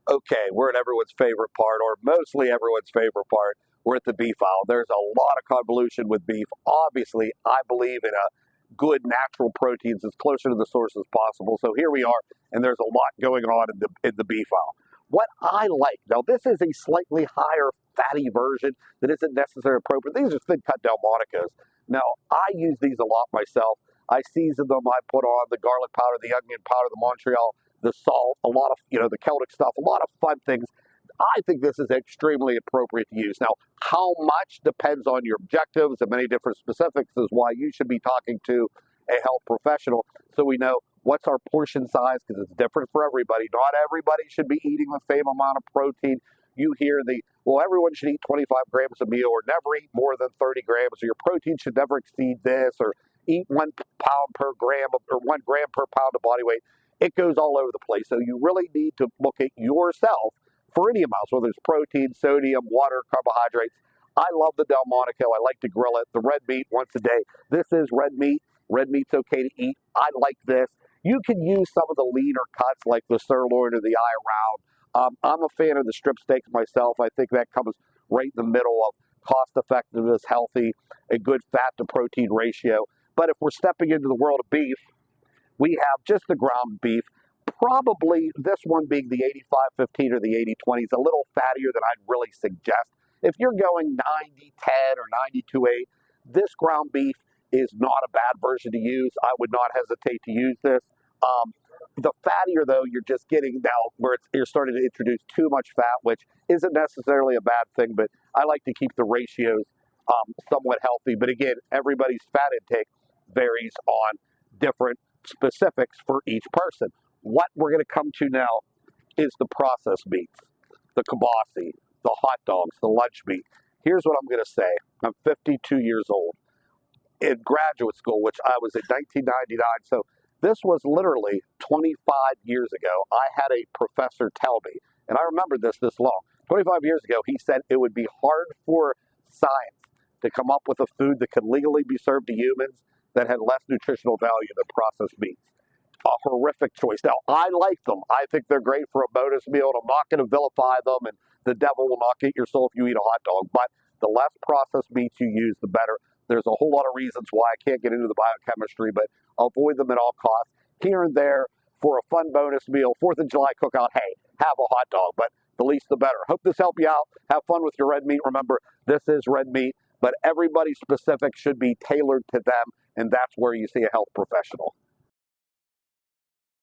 Okay, we're at everyone's favorite part, or mostly everyone's favorite part. We're at the beef aisle. There's a lot of convolution with beef. Obviously, I believe in a good natural proteins as closer to the source as possible. So here we are, and there's a lot going on in the beef aisle. What I like, now this is a slightly higher fatty version that isn't necessarily appropriate. These are thin cut Delmonicos. Now, I use these a lot myself. I season them, I put on the garlic powder, the onion powder, the Montreal, the salt, a lot of, the Celtic stuff, a lot of fun things. I think this is extremely appropriate to use. Now, how much depends on your objectives, and many different specifics is why you should be talking to a health professional so we know what's our portion size, because it's different for everybody. Not everybody should be eating the same amount of protein. You hear well, everyone should eat 25 grams a meal or never eat more than 30 grams, or your protein should never exceed this, or eat 1 pound per gram or 1 gram per pound of body weight. It goes all over the place. So you really need to look at yourself for any amounts, whether it's protein, sodium, water, carbohydrates. I love the Delmonico. I like to grill it. The red meat once a day. This is red meat. Red meat's okay to eat. I like this. You can use some of the leaner cuts like the sirloin or the eye round. I'm a fan of the strip steaks myself. I think that comes right in the middle of cost effectiveness, healthy, a good fat to protein ratio. But if we're stepping into the world of beef, we have just the ground beef. Probably this one being the 85-15 or the 80-20 is a little fattier than I'd really suggest. If you're going 90-10 or 92-8, this ground beef is not a bad version to use. I would not hesitate to use this. The fattier, though, you're just getting now where you're starting to introduce too much fat, which isn't necessarily a bad thing, but I like to keep the ratios somewhat healthy. But again, everybody's fat intake varies on different specifics for each person. What we're going to come to now is the processed meats, the kibasi, the hot dogs, the lunch meat. Here's what I'm going to say. I'm 52 years old. In graduate school, which I was in 1999, so this was literally 25 years ago, I had a professor tell me, and I remember this long, 25 years ago, he said it would be hard for science to come up with a food that could legally be served to humans that had less nutritional value than processed meats. A horrific choice. Now, I like them. I think they're great for a bonus meal, and I'm not going to vilify them, and the devil will not get your soul if you eat a hot dog. But the less processed meats you use, the better. There's a whole lot of reasons why I can't get into the biochemistry, but avoid them at all costs. Here and there, for a fun bonus meal, 4th of July cookout, hey, have a hot dog, but the least the better. Hope this helped you out. Have fun with your red meat. Remember, this is red meat, but everybody's specific should be tailored to them, and that's where you see a health professional.